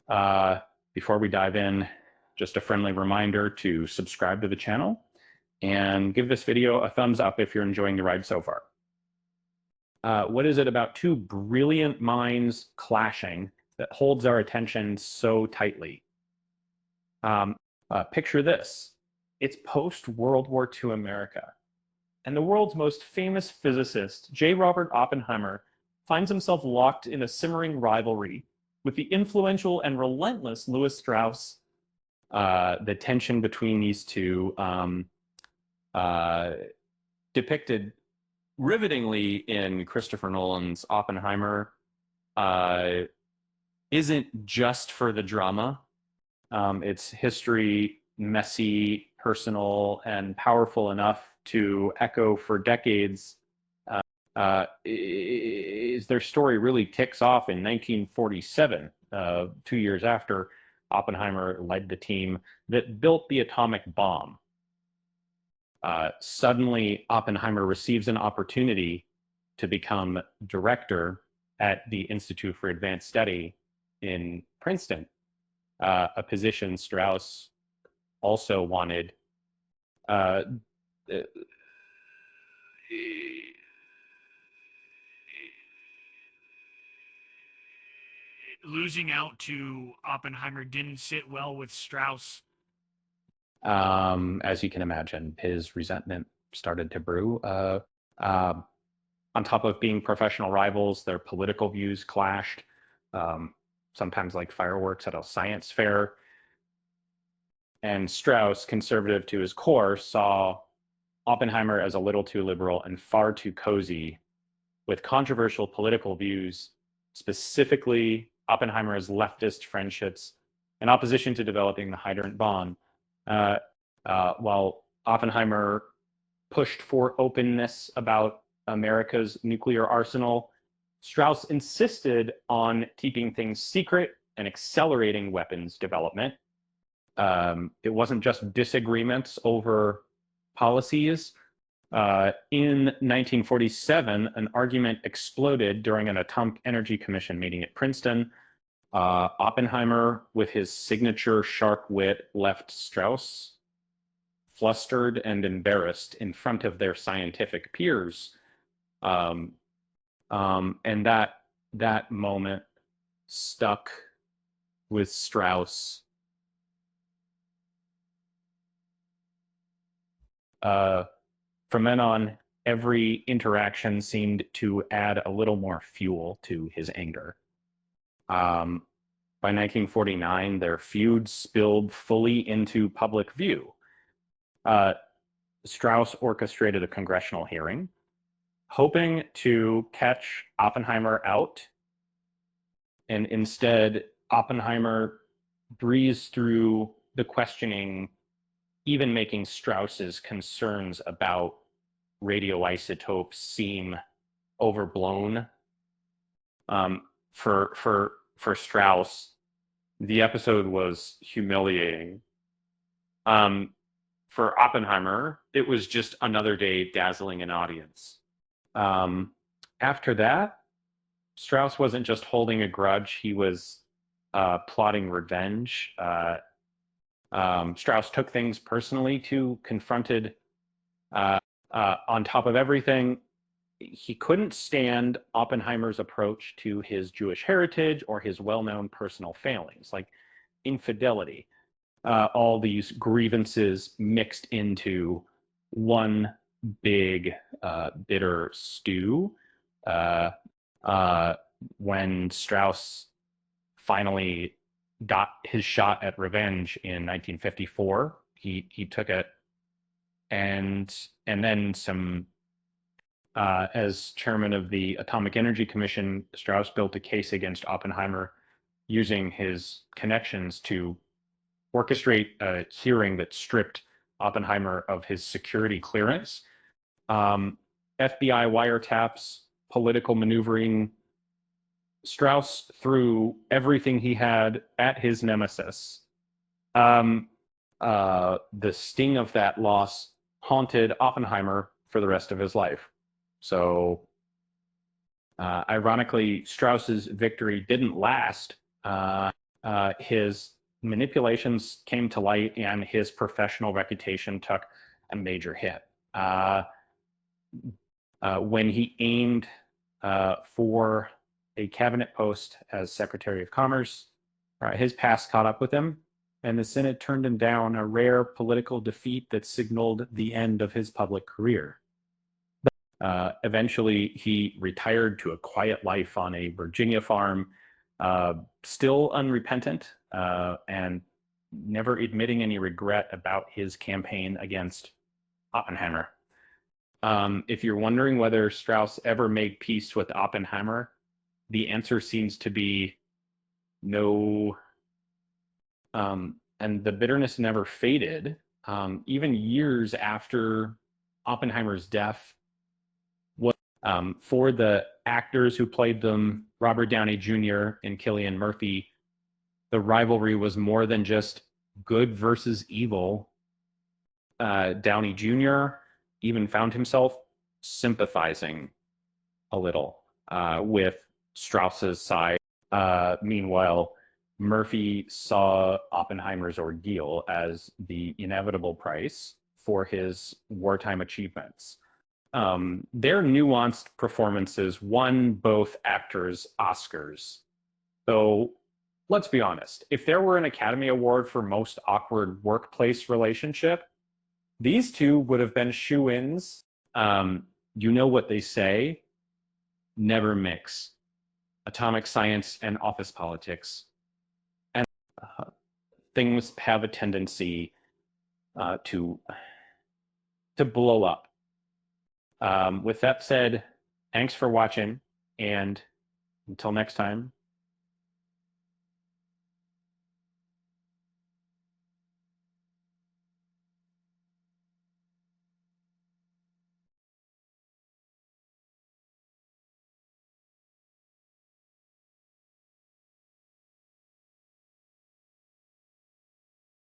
Uh, Before we dive in, just a friendly reminder to subscribe to the channel and give this video a thumbs up if you're enjoying the ride so far. What is it about two brilliant minds clashing that holds our attention so tightly? Picture this. It's post-World War II America, and the world's most famous physicist, J. Robert Oppenheimer, finds himself locked in a simmering rivalry with the influential and relentless Louis Strauss. The tension between these two, uh, depicted rivetingly in Christopher Nolan's Oppenheimer, uh, isn't just for the drama. It's history, messy, personal, and powerful enough to echo for decades. Their story really kicks off in 1947, 2 years after Oppenheimer led the team that built the atomic bomb. Suddenly, Oppenheimer receives an opportunity to become director at the Institute for Advanced Study in Princeton, a position Strauss also wanted. Uh, Losing out to Oppenheimer didn't sit well with Strauss. As you can imagine, his resentment started to brew. On top of being professional rivals, their political views clashed, sometimes like fireworks at a science fair. And Strauss, conservative to his core, saw Oppenheimer as a little too liberal and far too cozy, with controversial political views, specifically Oppenheimer's leftist friendships in opposition to developing the hydrant bomb. While Oppenheimer pushed for openness about America's nuclear arsenal, Strauss insisted on keeping things secret and accelerating weapons development. It wasn't just disagreements over policies. In 1947, an argument exploded during an Atomic Energy Commission meeting at Princeton. Oppenheimer, with his signature sharp wit, left Strauss flustered and embarrassed in front of their scientific peers. And that moment stuck with Strauss. From then on, every interaction seemed to add a little more fuel to his anger. By 1949, their feud spilled fully into public view. Strauss orchestrated a congressional hearing, hoping to catch Oppenheimer out, and instead, Oppenheimer breezed through the questioning, even making Strauss's concerns about radioisotopes seem overblown. For Strauss, the episode was humiliating. For Oppenheimer, it was just another day dazzling an audience. After that, Strauss wasn't just holding a grudge, he was plotting revenge. Strauss took things personally too, confronted, on top of everything, he couldn't stand Oppenheimer's approach to his Jewish heritage or his well-known personal failings, like infidelity. All these grievances mixed into one big, bitter stew. When Strauss finally got his shot at revenge in 1954, he took it, and then some. As chairman of the Atomic Energy Commission, Strauss built a case against Oppenheimer using his connections to orchestrate a hearing that stripped Oppenheimer of his security clearance. FBI wiretaps, political maneuvering. Strauss threw everything he had at his nemesis. The sting of that loss haunted Oppenheimer for the rest of his life. So, ironically, Strauss's victory didn't last. his manipulations came to light and his professional reputation took a major hit. When he aimed for a cabinet post as Secretary of Commerce, his past caught up with him, and the Senate turned him down, a rare political defeat that signaled the end of his public career. Eventually, he retired to a quiet life on a Virginia farm, still unrepentant and never admitting any regret about his campaign against Oppenheimer. If you're wondering whether Strauss ever made peace with Oppenheimer, the answer seems to be no. And the bitterness never faded. Even years after Oppenheimer's death, for the actors who played them, Robert Downey Jr. and Cillian Murphy, the rivalry was more than just good versus evil. Downey Jr. even found himself sympathizing a little with Strauss's side. Meanwhile, Murphy saw Oppenheimer's ordeal as the inevitable price for his wartime achievements. Their nuanced performances won both actors Oscars. So let's be honest, if there were an Academy Award for most awkward workplace relationship, these two would have been shoo-ins. You know what they say, never mix atomic science and office politics. And things have a tendency to blow up. With that said, thanks for watching, and until next time,